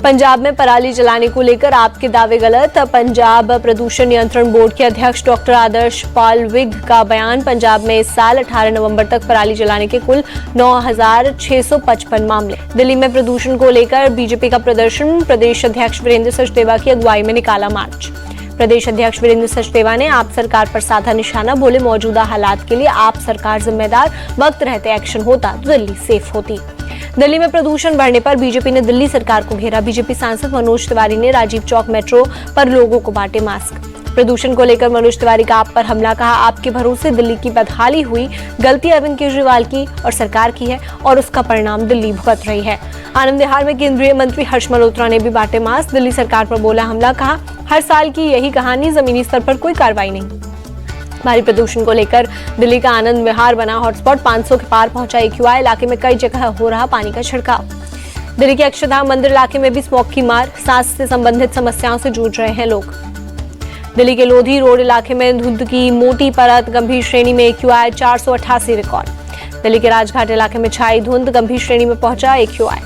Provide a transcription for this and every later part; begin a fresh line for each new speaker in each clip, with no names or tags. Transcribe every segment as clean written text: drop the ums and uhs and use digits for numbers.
पंजाब में पराली जलाने को लेकर आपके दावे गलत। पंजाब प्रदूषण नियंत्रण बोर्ड के अध्यक्ष डॉक्टर आदर्श पाल विग का बयान। पंजाब में इस साल 18 नवंबर तक पराली जलाने के कुल 9,655 मामले। दिल्ली में प्रदूषण को लेकर बीजेपी का प्रदर्शन। प्रदेश अध्यक्ष वीरेंद्र सचदेवा की अगुवाई में निकाला मार्च। प्रदेश अध्यक्ष वीरेंद्र सचदेवा ने आप सरकार पर साधा निशाना। बोले, मौजूदा हालात के लिए आप सरकार जिम्मेदार, वक्त रहते एक्शन होता तो दिल्ली सेफ होती। दिल्ली में प्रदूषण बढ़ने पर बीजेपी ने दिल्ली सरकार को घेरा। बीजेपी सांसद मनोज तिवारी ने राजीव चौक मेट्रो पर लोगों को बांटे मास्क। प्रदूषण को लेकर मनोज तिवारी का आप पर हमला। कहा, आपके भरोसे दिल्ली की बदहाली हुई, गलती अरविंद केजरीवाल की और सरकार की है और उसका परिणाम दिल्ली भुगत रही है। आनंद विहार में केंद्रीय मंत्री हर्ष मल्होत्रा ने भी बांटे मास्क। दिल्ली सरकार पर बोला हमला। कहा, हर साल की यही कहानी, जमीनी स्तर पर कोई कार्रवाई नहीं। भारी प्रदूषण को लेकर दिल्ली का आनंद विहार बना हॉटस्पॉट। 500 के पार पहुंचा AQI। इलाके में कई जगह हो रहा पानी का छिड़काव। दिल्ली के अक्षरधाम मंदिर इलाके में भी स्मॉग की मार। सांस से संबंधित समस्याओं से जूझ रहे हैं लोग। दिल्ली के लोधी रोड इलाके में धुंध की मोटी परत। गंभीर श्रेणी में AQI 488 रिकॉर्ड। दिल्ली के राजघाट इलाके में छाई धुंध। गंभीर श्रेणी में पहुंचा AQI।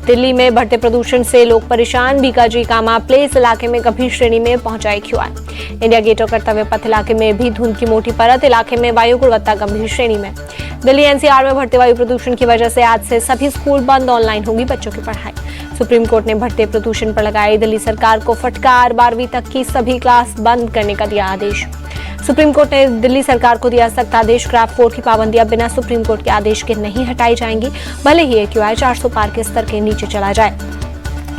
दिल्ली में बढ़ते प्रदूषण से लोग परेशान। बीकाजी कामा प्लेस इलाके में गंभीर श्रेणी में पहुंचा AQI। इंडिया गेट और कर्तव्य पथ इलाके में भी धुंध की मोटी परत। इलाके में वायु गुणवत्ता गंभीर श्रेणी में। दिल्ली NCR में बढ़ते वायु प्रदूषण की वजह से आज से सभी स्कूल बंद, ऑनलाइन होगी बच्चों की पढ़ाई। सुप्रीम कोर्ट ने बढ़ते प्रदूषण पर लगाई दिल्ली सरकार को फटकार। 12वीं तक की सभी क्लास बंद करने का दिया आदेश। सुप्रीम कोर्ट ने दिल्ली सरकार को दिया सख्त आदेश। क्राफ्ट फोर्ड की पाबंदियां बिना सुप्रीम कोर्ट के आदेश के नहीं हटाई जाएंगी, भले ही AQI 400 पार के स्तर के नीचे चला जाए।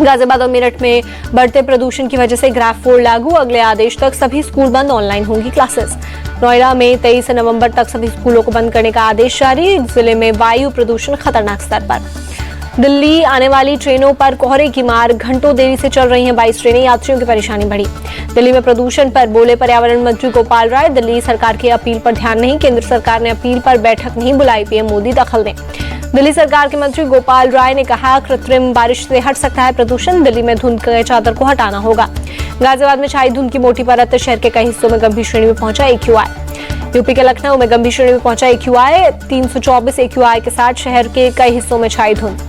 गाजियाबाद और मेरठ में बढ़ते प्रदूषण की वजह से ग्राफ 4 लागू। अगले आदेश तक सभी स्कूल बंद, ऑनलाइन होंगी क्लासेस। नोएडा में 23 नवंबर तक सभी स्कूलों को बंद करने का आदेश जारी। जिले में वायु प्रदूषण खतरनाक स्तर पर। दिल्ली आने वाली ट्रेनों पर कोहरे की मार। घंटों देरी से चल रही हैं 22 ट्रेनें। यात्रियों की परेशानी बढ़ी। दिल्ली में प्रदूषण पर बोले पर्यावरण मंत्री गोपाल राय। दिल्ली सरकार की अपील पर ध्यान नहीं। केंद्र सरकार ने अपील पर बैठक नहीं बुलाई, PM मोदी दखल दें। दिल्ली सरकार के मंत्री गोपाल राय ने कहा, कृत्रिम बारिश से हट सकता है प्रदूषण। दिल्ली में धुंध के चादर को हटाना होगा। गाजियाबाद में छाई धुंध की मोटी परत। शहर के कई हिस्सों में गंभीर श्रेणी में पहुंचा AQI। यूपी के लखनऊ में गंभीर श्रेणी में पहुंचा AQI 324 AQI के साथ शहर के कई हिस्सों में छाई धुंध।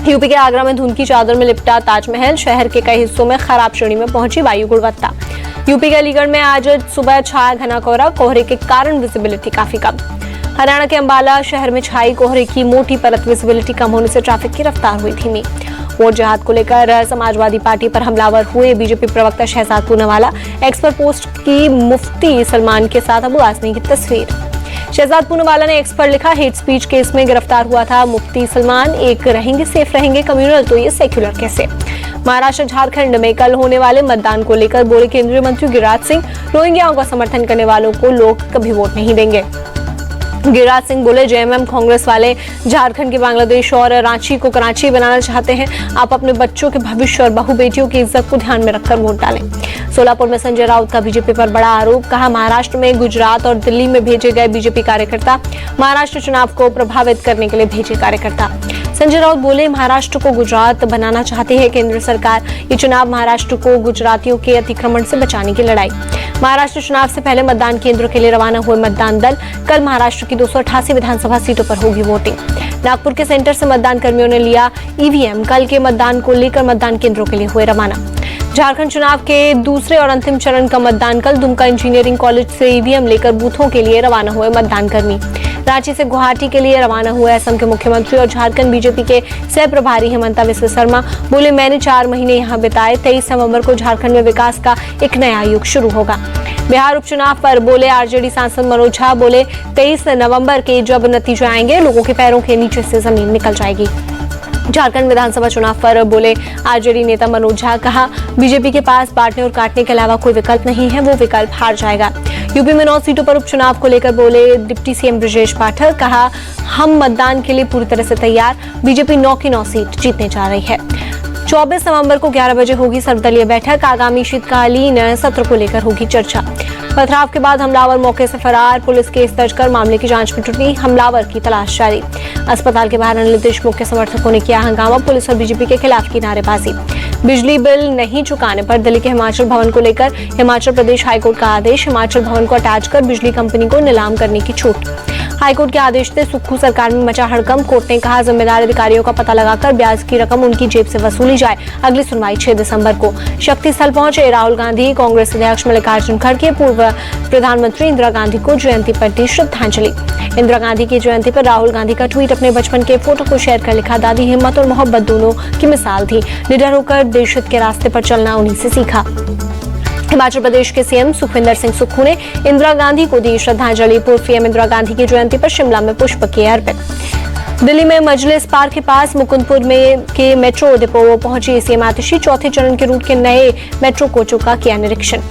यूपी के आगरा में धुंध की चादर में लिपटा ताजमहल। शहर के कई हिस्सों में खराब श्रेणी में पहुंची वायु गुणवत्ता। यूपी के अलीगढ़ में आज सुबह छाया घना कोहरा। कोहरे के कारण विजिबिलिटी काफी कम। हरियाणा के अंबाला शहर में छाई कोहरे की मोटी परत। विजिबिलिटी कम होने से ट्रैफिक की रफ्तार हुई धीमी। वोट जिहाद को लेकर समाजवादी पार्टी पर हमलावर हुए बीजेपी प्रवक्ता शहजाद पूनावाला। एक्स पर पोस्ट की मुफ्ती सलमान के साथ अबू आजमी की तस्वीर। शहजाद पूनावाला ने एक्स पर लिखा, हेट स्पीच केस में गिरफ्तार हुआ था मुफ्ती सलमान। एक रहेंगे सेफ रहेंगे कम्युनल, तो ये सेक्युलर कैसे। महाराष्ट्र झारखंड में कल होने वाले मतदान को लेकर बोले केंद्रीय मंत्री गिरिराज सिंह, रोहिंग्याओं का समर्थन करने वालों को लोग कभी वोट नहीं देंगे। गिरिराज सिंह बोले, JMM कांग्रेस वाले झारखंड के बांग्लादेश और रांची को कराची बनाना चाहते हैं। आप अपने बच्चों के भविष्य और बहू बेटियों की इज्जत को ध्यान में रखकर वोट डालें। सोलापुर में संजय राउत का बीजेपी पर बड़ा आरोप। कहा, महाराष्ट्र में, गुजरात और दिल्ली में भेजे गए बीजेपी कार्यकर्ता महाराष्ट्र चुनाव को प्रभावित करने के लिए भेजे कार्यकर्ता। संजय राउत बोले, महाराष्ट्र को गुजरात बनाना चाहती है केंद्र सरकार। ये चुनाव महाराष्ट्र को गुजरातियों के अतिक्रमण से बचाने की लड़ाई। महाराष्ट्र चुनाव से पहले मतदान केंद्रों के लिए रवाना हुए मतदान दल। कल महाराष्ट्र की 288 विधानसभा सीटों पर होगी वोटिंग। नागपुर के सेंटर से मतदान कर्मियों ने लिया EVM। कल के मतदान को लेकर मतदान केंद्रों के लिए हुए रवाना। झारखंड चुनाव के दूसरे और अंतिम चरण का मतदान कल। दुमका इंजीनियरिंग कॉलेज से EVM लेकर बूथों के लिए रवाना हुए मतदान कर्मी। रांची से गुवाहाटी के लिए रवाना हुए असम के मुख्यमंत्री और झारखंड बीजेपी के सह प्रभारी हेमंता बिस्वा शर्मा। बोले, मैंने 4 महीने यहाँ बिताए। 23 नवंबर को झारखंड में विकास का एक नया युग शुरू होगा। बिहार उपचुनाव पर बोले RJD सांसद मनोज झा। बोले, 23 नवंबर के जब नतीजे आएंगे, लोगों के पैरों के नीचे से जमीन निकल जाएगी। झारखंड विधानसभा चुनाव पर बोले RJD नेता मनोज झा। कहा, बीजेपी के पास बांटने और काटने के अलावा कोई विकल्प नहीं है, वो विकल्प हार जाएगा। यूपी में 9 सीटों पर उपचुनाव को लेकर बोले डिप्टी CM ब्रजेश पाठक। कहा, हम मतदान के लिए पूरी तरह से तैयार। बीजेपी 9 की 9 सीट जीतने जा रही है। 24 नवंबर को 11 बजे होगी सर्वदलीय बैठक। आगामी शीतकालीन सत्र को लेकर होगी चर्चा। पथराव के बाद हमलावर मौके से फरार। पुलिस केस दर्ज कर मामले की जांच में जुटी। हमलावर की तलाश जारी। अस्पताल के बाहर अनिल देशमुख के समर्थकों ने किया हंगामा। पुलिस और बीजेपी के खिलाफ की नारेबाजी। बिजली बिल नहीं चुकाने पर दिल्ली के हिमाचल भवन को लेकर हिमाचल प्रदेश हाईकोर्ट का आदेश। हिमाचल भवन को अटैच कर बिजली कंपनी को नीलाम करने की छूट। हाईकोर्ट के आदेश से सुक्खू सरकार में मचा हड़कंप। कोर्ट ने कहा जिम्मेदार अधिकारियों का पता लगाकर ब्याज की रकम उनकी जेब से वसूली जाए। अगली सुनवाई 6 दिसंबर को। शक्ति स्थल पहुंचे राहुल गांधी। कांग्रेस अध्यक्ष मल्लिकार्जुन खड़गे, पूर्व प्रधानमंत्री इंदिरा गांधी को जयंती पर दी श्रद्धांजलि। इंदिरा गांधी की जयंती पर राहुल गांधी का ट्वीट। अपने बचपन के फोटो को शेयर कर लिखा, दादी हिम्मत और मोहब्बत दोनों की मिसाल थी। निडर होकर देशहित के रास्ते पर चलना उन्हीं से सीखा। हिमाचल प्रदेश के सीएम सुखविंदर सिंह सुक्खू ने इंदिरा गांधी को दी श्रद्धांजलि। पूर्व पीएम इंदिरा गांधी की जयंती पर शिमला में पुष्प किए अर्पित। दिल्ली में मजलिस पार्क के पास मुकुंदपुर में के मेट्रो डिपो पहुंची सीएम आतिशी। चौथे चरण के रूट के नए मेट्रो कोचों का किया निरीक्षण।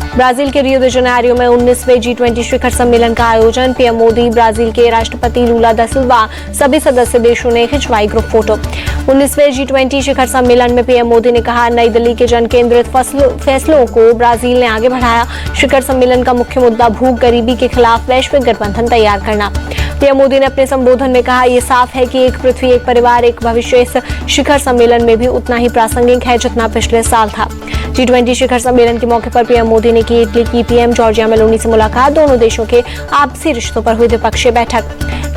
ब्राजील के रियो दे जनेरियो में 19वें G20 शिखर सम्मेलन का आयोजन। पीएम मोदी, ब्राजील के राष्ट्रपति लूला दा सिल्वा, सभी सदस्य देशों ने खिंचवाई ग्रुप फोटो। 19वें G20 शिखर सम्मेलन में पीएम मोदी ने कहा, नई दिल्ली के जन केंद्रित फैसलों को ब्राजील ने आगे बढ़ाया। शिखर सम्मेलन का मुख्य मुद्दा भूख गरीबी के खिलाफ वैश्विक गठबंधन तैयार करना। पीएम मोदी ने अपने संबोधन में कहा, ये साफ है कि एक पृथ्वी, एक परिवार, एक भविष्य इस शिखर सम्मेलन में भी उतना ही प्रासंगिक है जितना पिछले साल था। G20 शिखर सम्मेलन के मौके पर पीएम मोदी ने की इटली की पीएम जॉर्जिया मेलोनी से मुलाकात। दोनों देशों के आपसी रिश्तों पर हुई द्विपक्षीय बैठक।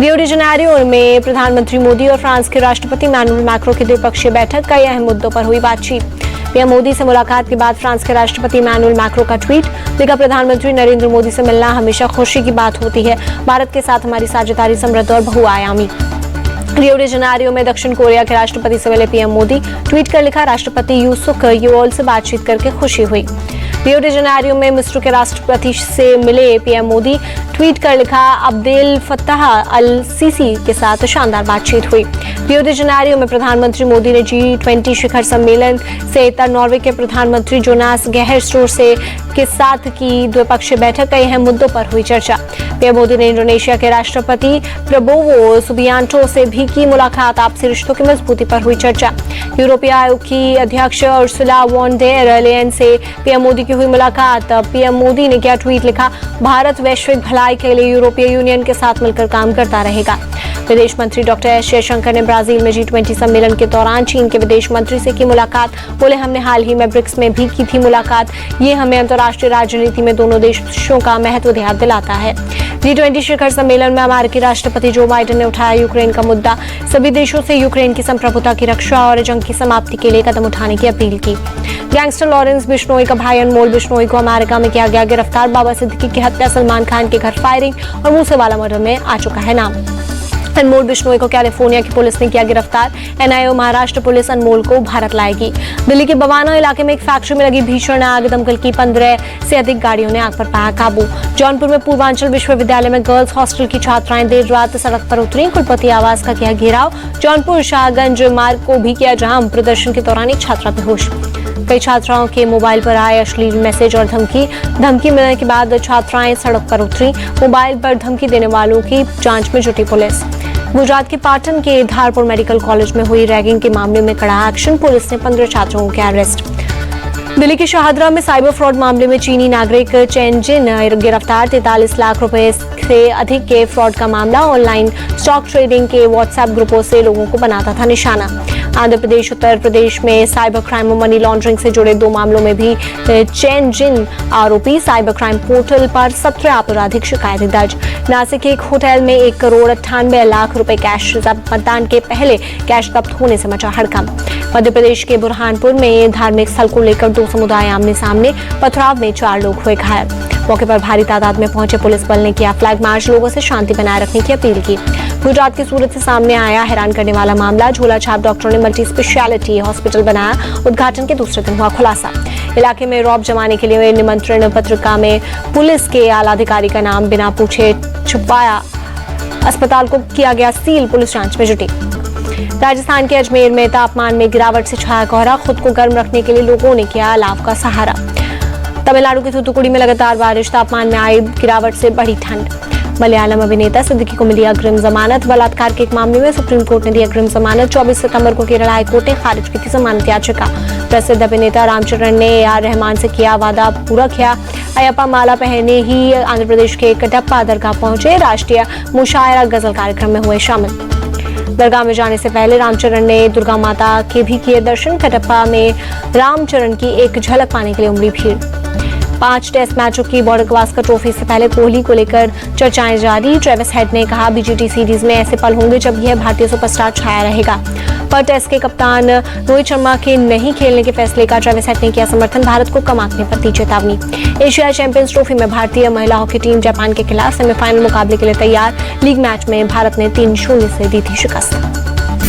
रियो डी जेनेरियो में प्रधानमंत्री मोदी और फ्रांस के राष्ट्रपति इमैनुअल मैक्रों की द्विपक्षीय बैठक। कई अहम मुद्दों पर हुई बातचीत। पीएम मोदी से मुलाकात के बाद फ्रांस के राष्ट्रपति इमैनुअल मैक्रों का ट्वीट। लिखा, प्रधानमंत्री नरेंद्र मोदी से मिलना हमेशा खुशी की बात होती है। भारत के साथ हमारी साझेदारी समृद्ध और बहुआयामी। रियो डी जेनेरियो में दक्षिण कोरिया के राष्ट्रपति से मिले पीएम मोदी। ट्वीट कर लिखा, राष्ट्रपति यूसुक योल से बातचीत करके खुशी हुई। रियो डी जेनेरियो में मिस्र के राष्ट्रपति से मिले पीएम मोदी। ट्वीट कर लिखा, अब्देल फत्ताह अल सीसी के साथ शानदार बातचीत हुई। रियो डी जेनेरियो में प्रधानमंत्री मोदी ने G20 शिखर सम्मेलन से इतर नॉर्वे के प्रधानमंत्री जोनास गहर स्टोर के साथ की द्विपक्षीय बैठक। कई अहम मुद्दों पर हुई चर्चा। पीएम मोदी ने इंडोनेशिया के राष्ट्रपति प्रबोवो सुबियांटो से भी की मुलाकात। आपसी रिश्तों की मजबूती पर हुई चर्चा। यूरोपीय आयोग की अध्यक्ष उर्सुला वॉन डेर लेयन से पीएम मोदी की हुई मुलाकात। पीएम मोदी ने क्या ट्वीट लिखा, भारत वैश्विक भलाई के लिए यूरोपीय यूनियन के साथ मिलकर काम करता रहेगा। विदेश मंत्री डॉक्टर एस जयशंकर ने ब्राजील में G20 सम्मेलन के दौरान चीन के विदेश मंत्री से की मुलाकात। बोले, हमने हाल ही में ब्रिक्स में भी की थी मुलाकात। ये हमें अंतर्राष्ट्रीय राजनीति में दोनों देशों का महत्व याद दिलाता है। G20 शिखर सम्मेलन में अमेरिकी राष्ट्रपति जो बाइडेन ने उठाया यूक्रेन का मुद्दा। सभी देशों से यूक्रेन की संप्रभुता की रक्षा और जंग की समाप्ति के लिए कदम उठाने की अपील की। गैंगस्टर लॉरेंस बिश्नोई का भाई अनमोल बिश्नोई को अमेरिका में किया गया गिरफ्तार। बाबा सिद्दीकी की हत्या, सलमान खान के घर फायरिंग और मूसेवाला मर्डर में आ चुका है नाम। अनमोल बिश्नोई को कैलिफोर्निया की पुलिस ने किया गिरफ्तार। एनआईओ महाराष्ट्र पुलिस अनमोल को भारत लाएगी। दिल्ली के बवाना इलाके में एक फैक्ट्री में लगी भीषण आग। दमकल की 15 से अधिक गाड़ियों ने आग पर पाया काबू। जौनपुर में पूर्वांचल विश्वविद्यालय में गर्ल्स हॉस्टल की छात्राएं देर रात सड़क पर उतरी। कुलपति आवास का किया घेराव। जौनपुर शाहगंज मार्ग को भी किया जाम। प्रदर्शन के दौरान एक छात्रा बेहोश। कई छात्राओं के मोबाइल पर आए अश्लील मैसेज और धमकी मिलने के बाद छात्राएं सड़क पर उतरी। मोबाइल पर धमकी देने वालों की जांच में जुटी पुलिस। गुजरात के पाटन के धारपुर मेडिकल कॉलेज में हुई रैगिंग के मामले में कड़ा एक्शन। पुलिस ने 15 छात्रों को किया अरेस्ट। दिल्ली के शाहदरा में साइबर फ्रॉड मामले में चीनी नागरिक चेन जिन गिरफ्तार। 43 लाख रुपए से अधिक के फ्रॉड का मामला। ऑनलाइन स्टॉक ट्रेडिंग के व्हाट्सएप ग्रुपों से लोगों को बनाता था निशाना। आंध्र प्रदेश, उत्तर प्रदेश में साइबर क्राइम और मनी लॉन्ड्रिंग से जुड़े 2 मामलों में भी चेन जिन आरोपी। साइबर क्राइम पोर्टल पर 17 आपराधिक शिकायतें दर्ज। नासिक के एक होटल में 1 करोड़ 98 लाख रुपए कैश जब्त। मतदान के पहले कैश जब्त होने से मचा हड़कंप। मध्य प्रदेश के बुरहानपुर में धार्मिक स्थल को लेकर 2 समुदाय आमने सामने। पथराव में 4 लोग हुए घायल। मौके पर भारी तादाद में पहुंचे पुलिस बल ने किया फ्लैग मार्च। लोगों से शांति बनाए रखने की अपील की। गुजरात की सूरत से सामने आया हैरान करने वाला मामला। झोला छाप डॉक्टरों ने मल्टी स्पेशलिटी हॉस्पिटल बनाया। उद्घाटन के दूसरे दिन हुआ खुलासा। इलाके में रौब जमाने के लिए निमंत्रण पत्रिका में पुलिस के आला अधिकारी का नाम बिना पूछे छुपाया। अस्पताल को किया गया सील। पुलिस जांच में जुटी। राजस्थान के अजमेर में तापमान में गिरावट से छाया कोहरा। खुद को गर्म रखने के लिए लोगों ने किया अलाव का सहारा। तमिलनाडु के थूथुकुड़ी में लगातार बारिश। तापमान में आई गिरावट से बढ़ी ठंड। मलयालम अभिनेता सिद्दीकी को मिली अग्रिम जमानत। बलात्कार के एक मामले में सुप्रीम कोर्ट ने दी अग्रिम जमानत। 24 सितंबर को केरल हाईकोर्ट ने खारिज की थी जमानत याचिका। प्रसिद्ध अभिनेता रामचरण ने AR रहमान से किया वादा पूरा किया। अयप्पा माला पहने ही आंध्र प्रदेश के कटप्पा दरगाह पहुंचे। राष्ट्रीय मुशायरा गजल कार्यक्रम में हुए शामिल। दरगाह में जाने से पहले रामचरण ने दुर्गा माता के भी किए दर्शन। कटप्पा में रामचरण की एक झलक पाने के लिए उमड़ी भीड़। 5 टेस्ट मैचों की बॉर्डर गावस्कर ट्रॉफी से पहले कोहली को लेकर चर्चाएं जारी। ट्रेविस हेड ने कहा, बीजीटी सीरीज में ऐसे पल होंगे जब यह भारतीय सुपरस्टार छाया रहेगा। पर टेस्ट के कप्तान रोहित शर्मा के नहीं खेलने के फैसले का ट्रेविस हेड ने किया समर्थन। भारत को कम आंकने पर दी चेतावनी। एशियाई चैंपियंस ट्रॉफी में भारतीय महिला हॉकी टीम जापान के खिलाफ सेमीफाइनल मुकाबले के लिए तैयार। लीग मैच में भारत ने 3-0 से दी थी शिकस्त।